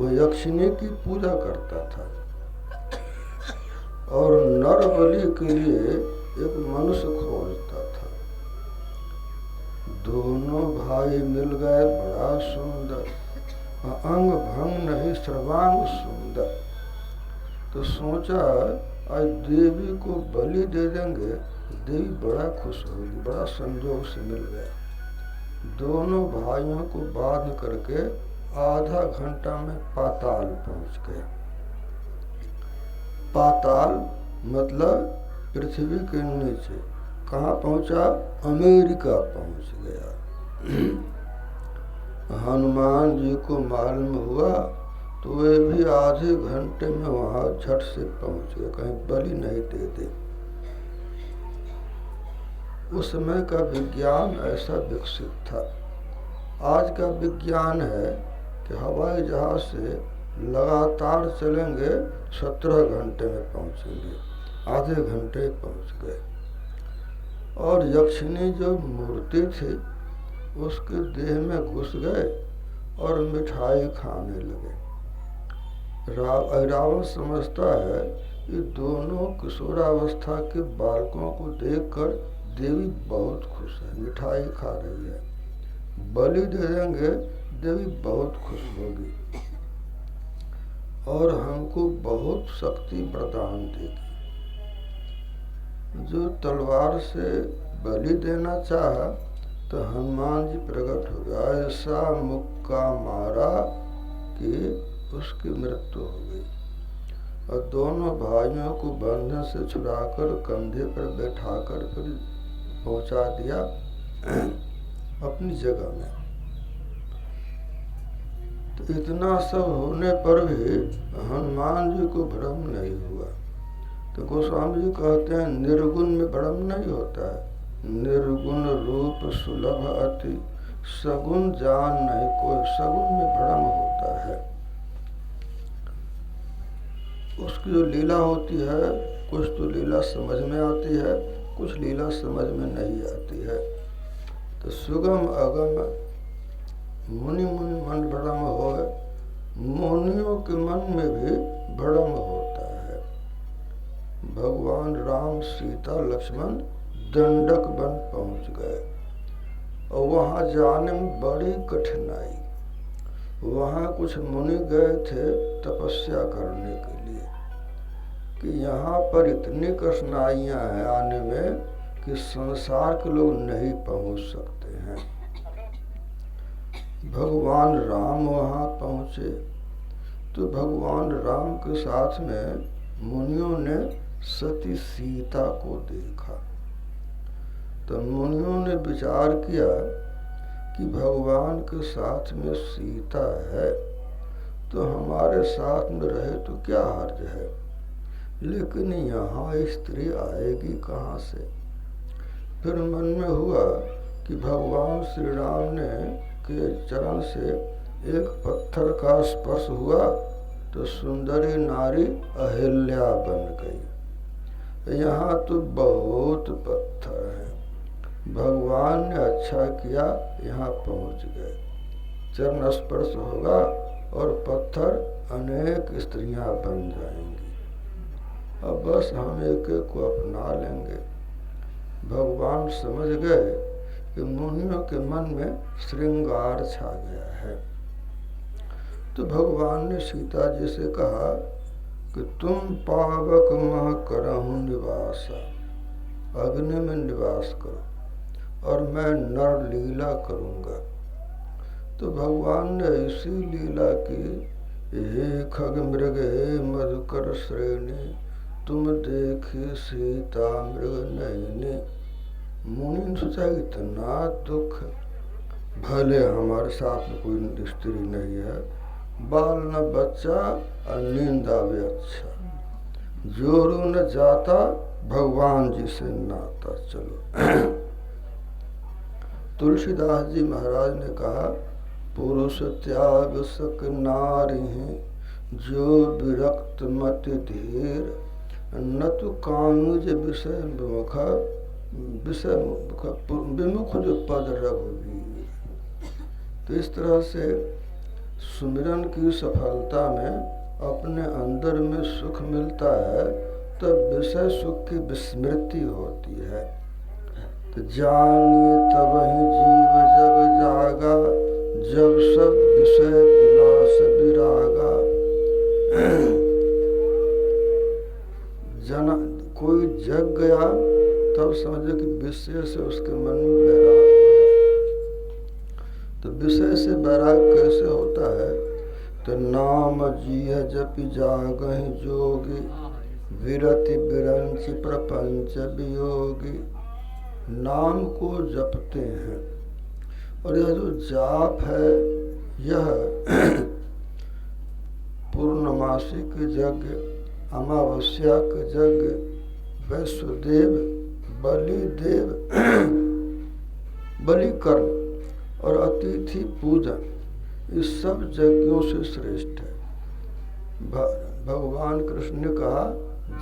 वो यक्षिणी की पूजा करता था और नर बलि के लिए एक मनुष्य खोजता था। दोनों भाई मिल गए, बड़ा सुंदर, अंग भंग नहीं सर्वांग सुंदर। तो सोचा आज देवी को बलि दे देंगे, देवी बड़ा खुश होगी, बड़ा संजोग से मिल गया। दोनों भाइयों को बांध करके आधा घंटा में पाताल पहुंच गया। पाताल मतलब पृथ्वी के नीचे। कहाँ पहुंचा? अमेरिका पहुंच गया। हनुमान जी को मालूम हुआ तो वे भी आधे घंटे में वहां झट से पहुंच गए, कहीं बलि नहीं देते। उस समय का विज्ञान ऐसा विकसित था। आज का विज्ञान है कि हवाई जहाज से लगातार चलेंगे 17 घंटे में पहुंचेंगे, आधे घंटे पहुंच गए। और यक्षिणी जो मूर्ति थी उसके देह में घुस गए और मिठाई खाने लगे। रावण समझता है कि दोनों किशोरावस्था के बालकों को देखकर देवी बहुत खुश है, मिठाई खा रही है, बलि दे देंगे देवी बहुत खुश होगी और हमको बहुत शक्ति प्रदान देगी। जो तलवार से बलि देना चाहा तो हनुमान जी प्रकट हो गया, ऐसा मुक्का मारा कि उसकी मृत्यु हो गई। और दोनों भाइयों को बंधन से छुड़ाकर कंधे पर बैठाकर फिर पहुंचा दिया अपनी जगह में। तो इतना सब होने पर भी हनुमान जी को भ्रम नहीं हुआ। तो गोस्वामी जी कहते हैं निर्गुण में भ्रम नहीं होता है। निर्गुण रूप सुलभ अति, सगुण जान नहीं कोई, सगुण में भ्रम होता है। उसकी जो लीला होती है, कुछ तो लीला समझ में आती है, कुछ लीला समझ में नहीं आती है। तो सुगम अगम मुनि मुनि मन भ्रम हो, मुनियों के मन में भी भ्रम होता है। भगवान राम सीता लक्ष्मण दंडक वन पहुंच गए और वहां जाने में बड़ी कठिनाई। वहां कुछ मुनि गए थे तपस्या करने के लिए कि यहाँ पर इतनी कठिनाइयां हैं आने में कि संसार के लोग नहीं पहुंच सकते हैं। भगवान राम वहां पहुंचे तो भगवान राम के साथ में मुनियों ने सती सीता को देखा। तो मुनियों ने विचार किया कि भगवान के साथ में सीता है तो हमारे साथ में रहे तो क्या हर्ज है, लेकिन यहाँ स्त्री आएगी कहाँ से। फिर मन में हुआ कि भगवान श्री राम ने के चरण से एक पत्थर का स्पर्श हुआ तो सुंदरी नारी अहिल्या बन गई। यहाँ तो बहुत पत्थर हैं, भगवान ने अच्छा किया यहाँ पहुँच गए। चरण स्पर्श होगा और पत्थर अनेक स्त्रियां बन जाएंगी। अब बस हम एक एक को अपना लेंगे। भगवान समझ गए कि मुनियों के मन में श्रृंगार छा गया है। तो भगवान ने सीता जी से कहा कि तुम पावक मह करहु निवासा, अग्नि में निवास करो और मैं नर लीला करूंगा। तो भगवान ने ऐसी लीला की, हे खग मृग हे मधुकर श्रेणी, तुम देखी सीता मृग नैनी। मुनि ने सोचा इतना दुख, भले हमारे साथ में कोई स्त्री नहीं है, बाल न बच्चा और नींद आवे अच्छा, जोरू न जाता भगवान जी से नाता। चलो तुलसीदास जी महाराज ने कहा, पुरुष त्याग सक नारी जो विरक्त मत धीर, न तो कानुज विषय विमुख, विषय विमुख जो पद रघुवीर। तो इस तरह से सुमिरन की सफलता में अपने अंदर में सुख मिलता है, तब विषय सुख की विस्मृति होती है। तो जानिए तब ही जीव जब जागा, जब सब विषय विलास विरागा। जना कोई जग गया तब समझे कि विषय से उसके मन में वैराग हो। तो विषय से वैराग कैसे होता है? तो नाम जीह जपि जागहि जोगी, विरति विरंच प्रपंच वियोगी। नाम को जपते हैं, और यह जो जाप है यह पूर्णमासी के यज्ञ, अमावस्या के यज्ञ, वैश्वदेव, बलिदेव, बलिकर्म और अतिथि पूजन, इस सब यज्ञों से श्रेष्ठ है। भगवान कृष्ण ने कहा,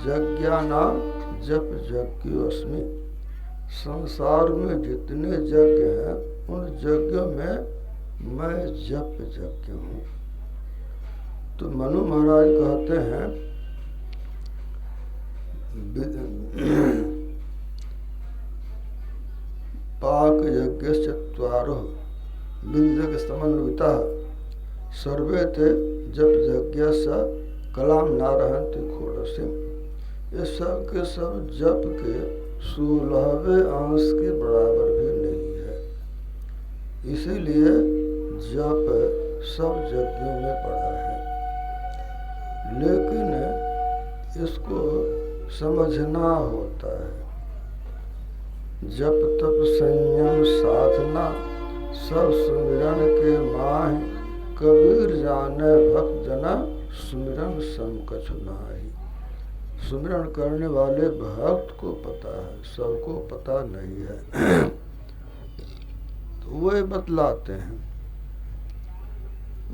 यज्ञानाम जप यज्ञोऽस्मि। संसार में जितने यज्ञ हैं उन यज्ञों में मैं जप यज्ञ हूँ। तो मनु महाराज कहते हैं, पाक यज्ञ चत्वारो विद्यज्ञ समन्विता सर्वे ते जप यज्ञ स कलाम नारहंति खोड़से। ये सब के सब जप के 16वें अंश के बराबर भी नहीं है। इसीलिए जप सब यज्ञों में पड़ा है, लेकिन इसको समझना होता है। जप तप संयम साधना सब सुमिरन के माहि, कबीर जाने भक्त जना सुमिरन सम कछु नाहि। सुमिरन करने वाले भक्त को पता है, सबको पता नहीं है। तो वे बतलाते हैं।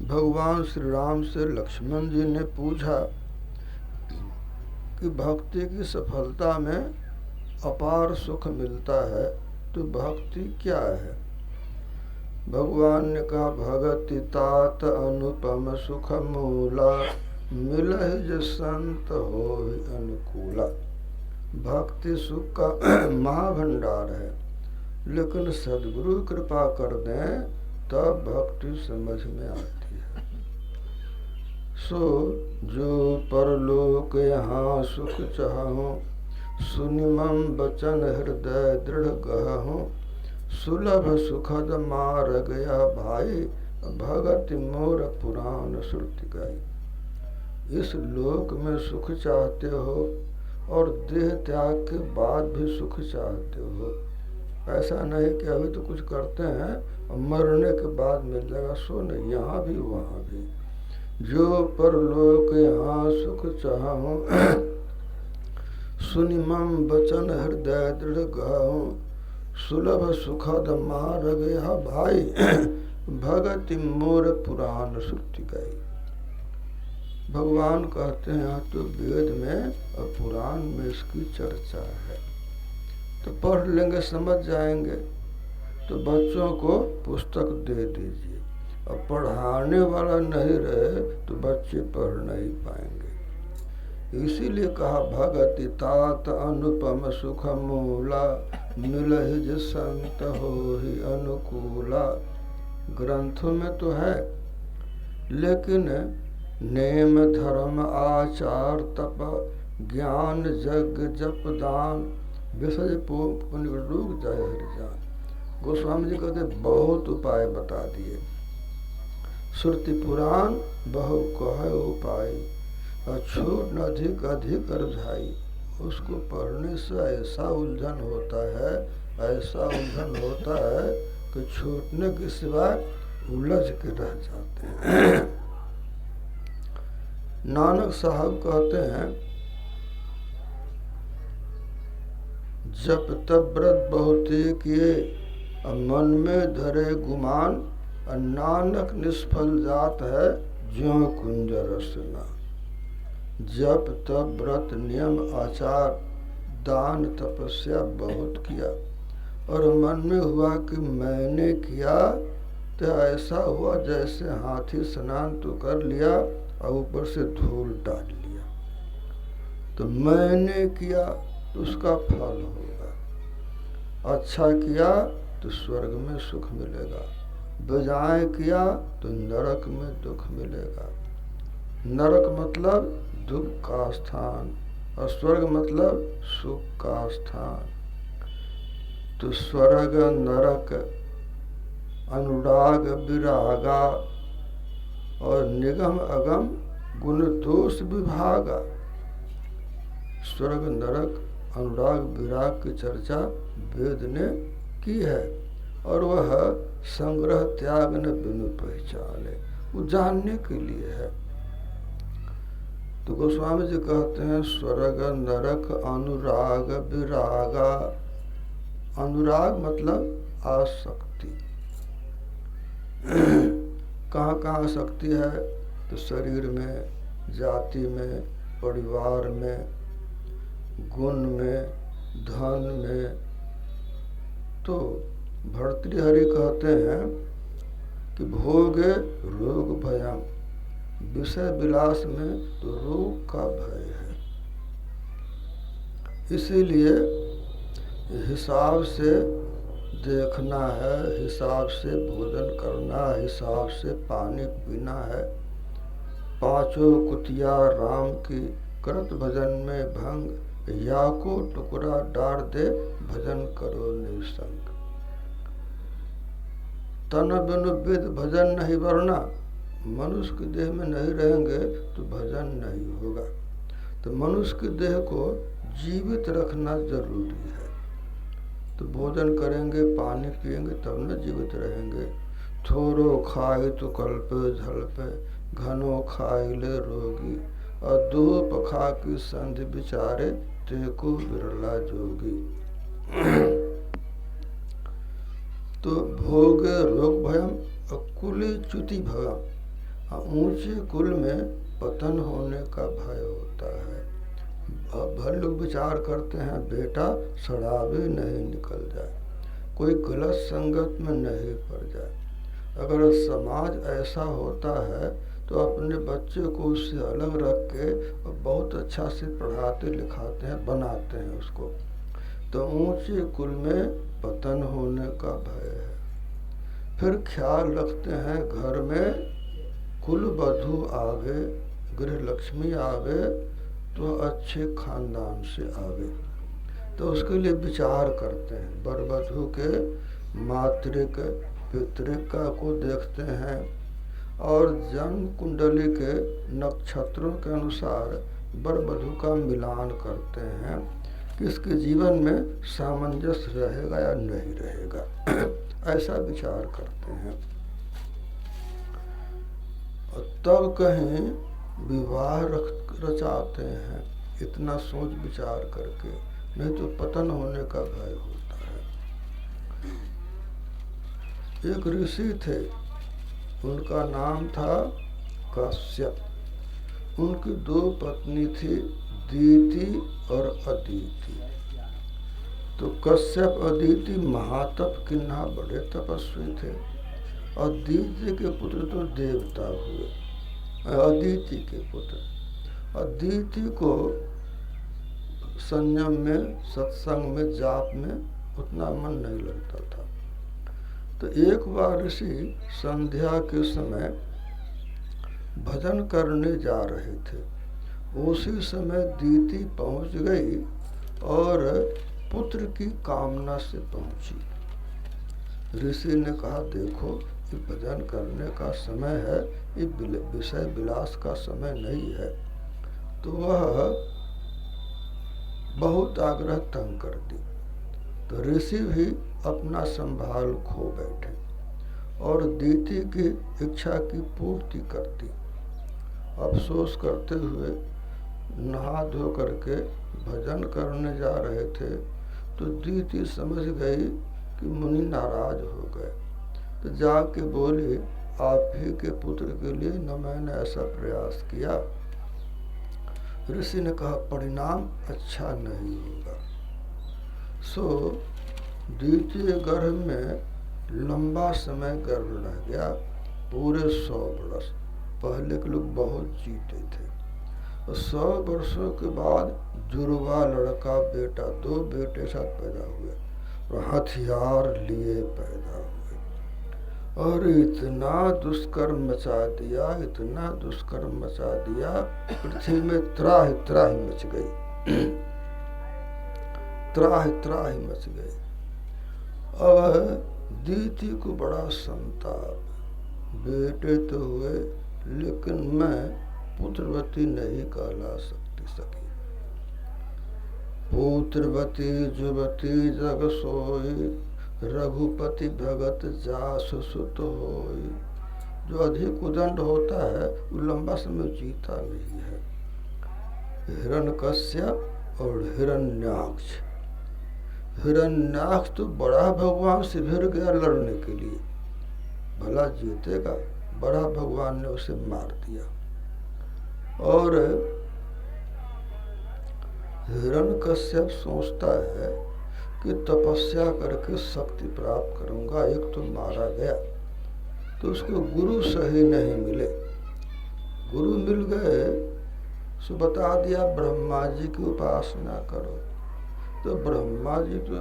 भगवान श्री राम से लक्ष्मण जी ने पूछा कि भक्ति की सफलता में अपार सुख मिलता है, तो भक्ति क्या है? भगवान ने कहा, भगति तात अनुपम सुख मूला, मिलहि जो संत होहि अनुकूला। भक्ति सुख का महाभंडार है, लेकिन सद्गुरु कृपा कर दें तब भक्ति समझ में आती है। सो जो परलोक यहाँ सुख चाहूं, सुनिमम बचन हृदय दृढ़ गहूं। सुलभ सुखद मार गया भाई, भगति मोर पुराण श्रुति गाई। इस लोक में सुख चाहते हो और देह त्याग के बाद भी सुख चाहते हो। ऐसा नहीं कि अभी तो कुछ करते हैं और मरने के बाद मिल जाएगा, सो नहीं, यहाँ भी वहाँ भी। जो परलोक यहाँ सुख चाहूं, सुनिमम बचन हृदय दृढ़ गाहूं। सुलभ सुखद मार गया भाई, भगति मोर पुराण श्रुति गाई। भगवान कहते हैं यहाँ तो वेद में और पुराण में इसकी चर्चा है, तो पढ़ लेंगे, समझ जाएंगे। तो बच्चों को पुस्तक दे दीजिए, और पढ़ाने वाला नहीं रहे तो बच्चे पढ़ नहीं पाएंगे। इसीलिए कहा, भगति तात अनुपम सुख मूला, मिलहि जो संत होहि अनुकूला। ग्रंथों में तो है, लेकिन नेम धर्म आचार तप ज्ञान यज्ञ जप दान विसर्ज पुण्य डूब जाए हरिजान। गोस्वामी जी कहते बहुत उपाय बता दिए। श्रुति पुराण बहु कह उपाय, अछूट न अधिक अधिक अर्झाई। उसको पढ़ने से ऐसा उलझन होता है, ऐसा उलझन होता है कि छूटने के सिवाय उलझ के रह जाते हैं। नानक साहब कहते हैं, जप तप व्रत बहुते किए, मन में धरे गुमान। नानक निष्फल जात है, ज्यों कुंजर रसना। जप तप व्रत नियम आचार दान तपस्या बहुत किया, और मन में हुआ कि मैंने किया तो ऐसा हुआ जैसे हाथी स्नान तो कर लिया और ऊपर से धूल डाल लिया। तो मैंने किया तो उसका फल होगा, अच्छा किया तो स्वर्ग में सुख मिलेगा, बेजाय किया तो नरक में दुख मिलेगा। नरक मतलब दुख का स्थान और स्वर्ग मतलब सुख का स्थान। तो स्वर्ग नरक अनुराग विरागा और निगम अगम गुण दोष विभागा। स्वर्ग नरक अनुराग विराग की चर्चा वेद ने की है और वह संग्रह त्याग न बिनु पहचाने, वो जानने के लिए है। तो गोस्वामी जी कहते हैं स्वर्ग नरक अनुराग विरागा। अनुराग मतलब आसक्ति। कहाँ कहाँ आसक्ति है? तो शरीर में, जाति में, परिवार में, गुण में, धन में। तो भर्तृहरि कहते हैं कि भोगे रोग भयम, विषय विलास में तो रोग का भय है। इसीलिए हिसाब से देखना है, हिसाब से भोजन करना है, हिसाब से पानी पीना है। पांचों कुतिया राम की करत भजन में भंग, या को टुकड़ा डार दे भजन करो निसंग। तन बिनु विद भजन नहीं वरना, मनुष्य के देह में नहीं रहेंगे तो भजन नहीं होगा। तो मनुष्य के देह को जीवित रखना जरूरी है। तो भोजन करेंगे, पानी पिएंगे तब न जीवित रहेंगे। थोड़ो खाए तो कल्पे झलपे, घनो खाए ले रोगी, और दो पखा की संधि विचारे, तेको बिरला जोगी। तो भोग रोग भयम और कुली च्युति भयम, ऊंचे कुल में पतन होने का भय होता है। भर लोग विचार करते हैं बेटा शराबी नहीं निकल जाए, कोई गलत संगत में नहीं पड़ जाए। अगर समाज ऐसा होता है तो अपने बच्चे को उससे अलग रख के बहुत अच्छा से पढ़ाते लिखाते हैं, बनाते हैं उसको। तो ऊंचे कुल में पतन होने का भय है। फिर ख्याल रखते हैं घर में कुल वधु आवे, गृह लक्ष्मी आवे तो अच्छे खानदान से आवे। तो उसके लिए विचार करते हैं, वर वधू के मातृक पितृक को देखते हैं और जन्म कुंडली के नक्षत्रों के अनुसार वर वधू का मिलान करते हैं कि इसके जीवन में सामंजस्य रहेगा या नहीं रहेगा। ऐसा विचार करते हैं और तब कहीं विवाह रचाते हैं, इतना सोच विचार करके, नहीं तो पतन होने का भय होता है। एक ऋषि थे, उनका नाम था कश्यप। उनकी दो पत्नी थी, दीति और अदिति। तो कश्यप अदिति महातप किन्हा बड़े तपस्वी थे और दीति के पुत्र तो देवता हुए। अदिति के पुत्र, अदिति को संयम में, सत्संग में, जाप में उतना मन नहीं लगता था। तो एक बार ऋषि संध्या के समय भजन करने जा रहे थे। उसी समय दीति पहुंच गई और पुत्र की कामना से पहुंची। ऋषि ने कहा देखो ये भजन करने का समय है, ये विषय विलास का समय नहीं है। तो वह बहुत आग्रह तंग कर दी। तो ऋषि भी अपना संभाल खो बैठे और दीति की इच्छा की पूर्ति करती। अफसोस करते हुए नहा धो करके भजन करने जा रहे थे तो दीति समझ गई कि मुनि नाराज हो गए। तो जाके बोली आप ही के पुत्र के लिए न मैंने ऐसा प्रयास किया। ऋषि ने कहा परिणाम अच्छा नहीं होगा। सो द्वितीय गर्भ में लंबा समय गर्भ रह गया, पूरे 100 वर्ष। पहले के लोग बहुत जीते थे। 100 वर्षों के बाद जुड़वा लड़का बेटा, 2 बेटे साथ पैदा हुए और हथियार लिए पैदा हुए और इतना दुष्कर्म मचा दिया, इतना दुष्कर्म मचा दिया, पृथ्वी में त्राहि त्राहि मच गई, त्राहि त्राहि मच गई। अब दीति को बड़ा संताप, बेटे तो हुए लेकिन मैं पुत्रवती नहीं कहला सकी। पुत्रवती जुवती जग सोई, रघुपति भगत जास सुत होई। जो अधिक उदंड होता है वो लंबा समय जीता नहीं है। हिरण्यकश्यप और हिरण्याक्ष। हिरण्याक्ष तो बड़ा भगवान से भिड़ गया लड़ने के लिए, भला जीतेगा, बड़ा भगवान ने उसे मार दिया। और हिरण्यकश्यप सोचता है कि तपस्या करके शक्ति प्राप्त करूंगा। एक तो मारा गया, तो उसको गुरु सही नहीं मिले। गुरु मिल गए सो बता दिया ब्रह्मा जी की उपासना करो। तो ब्रह्मा जी तो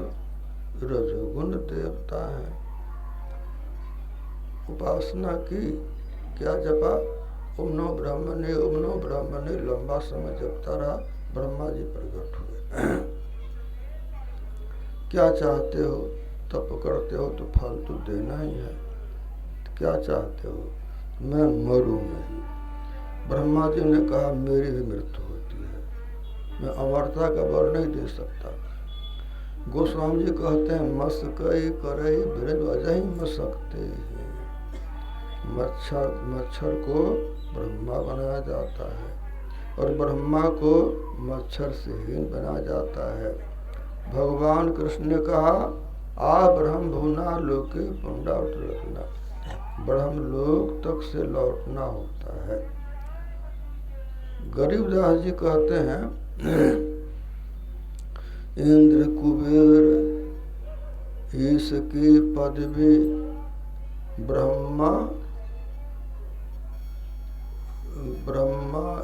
रजोगुण देवता हैं, उपासना की, क्या जपा, ओम नमो ब्रह्मणे ओम नमो ब्रह्मणे। लंबा समय जपता रहा, ब्रह्मा जी प्रकट हुए। क्या चाहते हो, तप करते हो तो फल तो देना ही है, क्या चाहते हो? मैं मरूं नहीं। ब्रह्मा जी ने कहा मेरी भी मृत्यु होती है, मैं अमरता का वर नहीं दे सकता। गोस्वामी जी कहते हैं मस्कई करई बिरज अजहि मसकते हैं। मच्छर को ब्रह्मा बनाया जाता है और ब्रह्मा को मच्छर से हीन बनाया जाता है। भगवान कृष्ण ने कहा आ ब्रह्म भुना लोके पुंडावत रखना, ब्रह्म लोक तक से लौटना होता है। गरीबदास जी कहते हैं इंद्र कुबेर ईश की पदवी, ब्रह्मा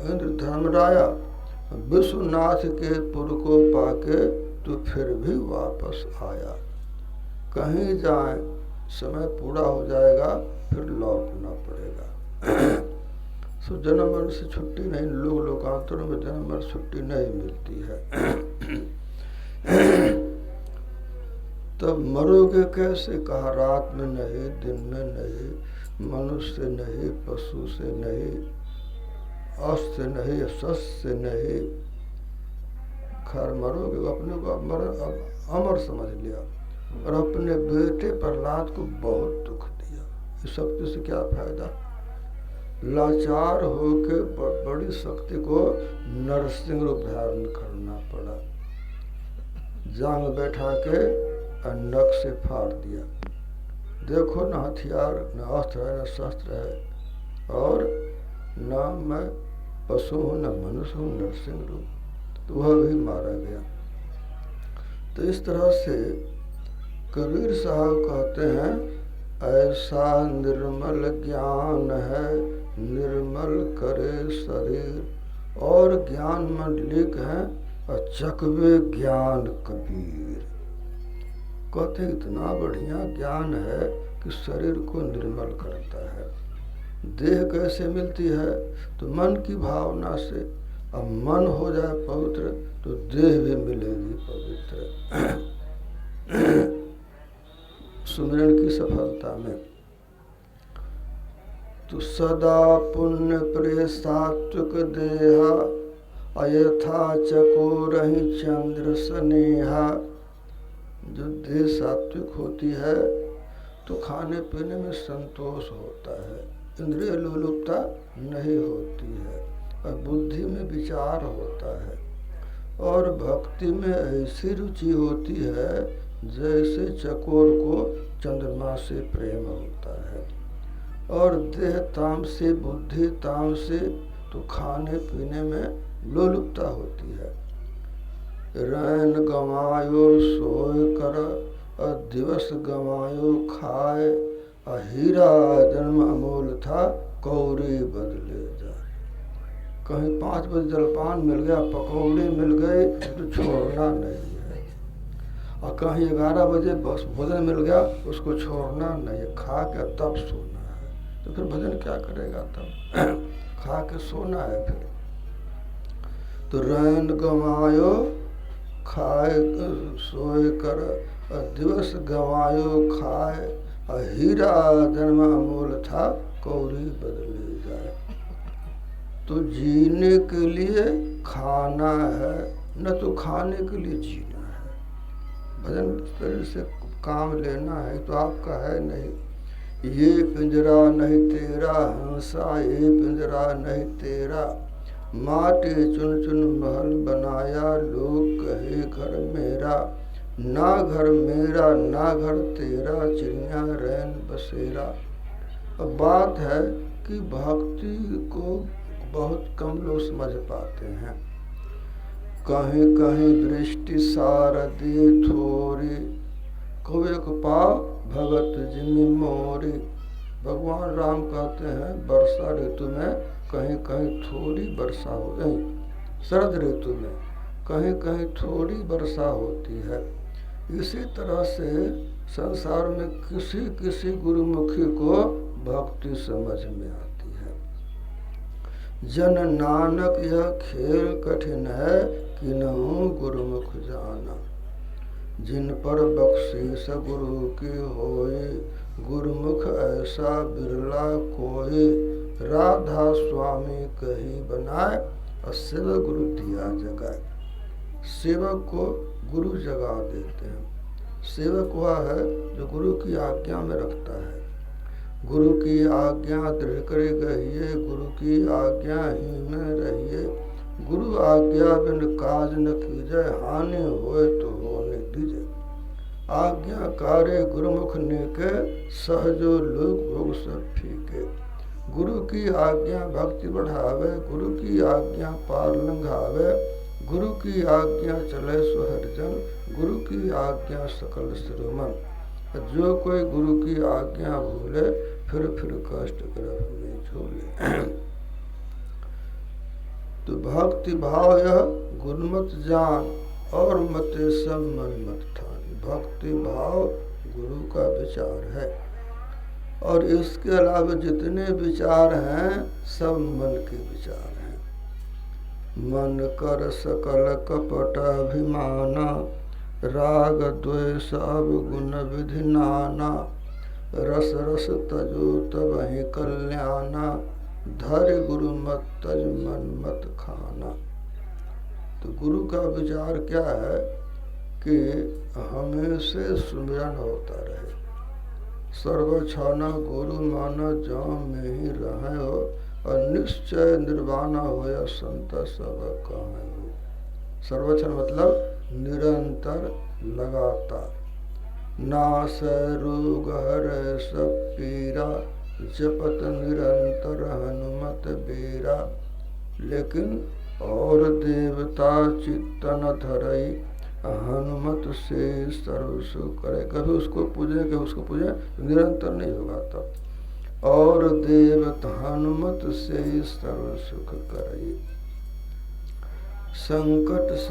इंद्र धर्मराया, विश्वनाथ के पुर को पाके तो फिर भी वापस आया। कहीं जाए समय पूरा हो जाएगा, फिर लौटना पड़ेगा। सो जन्म मरण से छुट्टी नहीं, लोकांतरों में जन्म मरण छुट्टी नहीं मिलती है। तब मरोगे कैसे? कहा रात में नहीं, दिन में नहीं, मनुष्य से नहीं, पशु से नहीं, अस्त से नहीं, शस्त्र से नहीं, खैर मरोगे। अपने को अमर समझ लिया और अपने बेटे प्रहलाद को बहुत दुख दिया। इस शक्ति से क्या फायदा? लाचार होके बड़ी शक्ति को नरसिंह रूप धारण करना पड़ा। जांग बैठा के नख से फाड़ दिया। देखो न हथियार, न अस्त्र है, न शस्त्र है, और न मैं पशु हूँ, न मनुष्य हूँ, नरसिंह रूप, तो वह भी मारा गया। तो इस तरह से कबीर साहब कहते हैं ऐसा निर्मल ज्ञान है निर्मल करे शरीर, और ज्ञान मंडलिक है चकवे ज्ञान कबीर। कहते इतना बढ़िया ज्ञान है कि शरीर को निर्मल करता है। देह कैसे मिलती है? तो मन की भावना से। अब मन हो जाए पवित्र तो देह भी मिलेगी पवित्र। सुमिरन की सफलता में तो सदा पुण्य प्रिय सात्विक देहा, अयथा चकोरहि चंद्र स्नेहा। जो देह सात्विक होती है तो खाने पीने में संतोष होता है, इंद्रिय लोलुपता नहीं होती है, और बुद्धि में विचार होता है, और भक्ति में ऐसी रुचि होती है जैसे चकोर को चंद्रमा से प्रेम होता है। और देह ताम से, बुद्धि ताम से, तो खाने पीने में लोलुपता होती है। रैन गमायो सोय कर दिवस गंवायो खाए, हीरा जन्म अमोल था, कौड़ी बदले जाए। कहीं 5 बजे जलपान मिल गया, पकौड़े मिल गए तो छोड़ना नहीं है, और कहीं 11 बजे बस भोजन मिल गया, उसको छोड़ना नहीं, खा के तब सोना है। तो फिर भजन क्या करेगा तब? खा के सोना है फिर। तो रैन गंवायो खाए सोए कर, दिवस गंवायो खाए, हीरा जन्म अमोल था, कौड़ी बदले जाए। तो जीने के लिए खाना है, न तो खाने के लिए जीना है। भजन शरीर से काम लेना है तो आपका है नहीं। ये पिंजरा नहीं तेरा हंसा, ये पिंजरा नहीं तेरा, माटे चुन चुन महल बनाया, लोग कहे घर मेरा, ना घर मेरा ना घर तेरा, चिड़िया रैन बसेरा। अब बात है कि भक्ति को बहुत कम लोग समझ पाते हैं। कहीं कहीं दृष्टि सारदी थोड़ी, कवे को पाव भगत जिमि मोरी। भगवान राम कहते हैं वर्षा ऋतु में कहीं कहीं थोड़ी वर्षा हो गई, शरद ऋतु में कहीं कहीं थोड़ी वर्षा होती है। इसी तरह से संसार में किसी किसी गुरुमुखी को भक्ति समझ में आती है। जन नानक यह खेल कठिन है, किन्हु गुरुमुख जाना, जिन पर बख्शीश गुरु की होए, गुरुमुख ऐसा बिरला कोई, राधा स्वामी कही बनाए, और सेवक गुरु दिया जगाए। सेवक को गुरु जगा देते हैं। सेवक वह है जो गुरु की आज्ञा में रखता है। गुरु की आज्ञा दृढ़ करे गहिए, गुरु की आज्ञा ही में रहिए, गुरु आज्ञा बिन काज न कीजय, हानि होए तो होने दीजिए। आज्ञाकारी गुरुमुख नेके, सहजो लोग भोग सब फीके। गुरु की आज्ञा भक्ति बढ़ावे, गुरु की आज्ञा पार लंघावे, गुरु की आज्ञा चले सुहरजन, गुरु की आज्ञा सकल शिरोमन। जो कोई गुरु की आज्ञा भूले, फिर कष्ट गर्भ में झूले। तो भक्ति भाव यह गुरुमत जान, और मते सब मन मत ठान। भक्ति भाव गुरु का विचार है, और इसके अलावा जितने विचार हैं सब मन के विचार हैं। मन कर सकल कपट अभिमाना, राग द्वेष अवगुण विधि नाना, रस रस तजो तबहि कल्याणा, धर गुरु मत तज मन मत खाना। तो गुरु का विचार क्या है कि हमेशा सुमिरन होता रहे। सर्वक्षण गुरु मान जो में ही रहे हो, और निश्चय निर्वाणा हो या संत सब कहे हो। सर्वक्षण मतलब निरंतर लगातार। नाश रोग हर सब पीरा, जपत निरंतर हनुमत बेरा। लेकिन और देवता चित्तन धरई, हनुमत से सर्व सुख करे। कभी उसको पूजे कभी उसको पूजे, निरंतर नहीं होगा तब। और देवता हनुमत से सर्व सुख करे। संकट से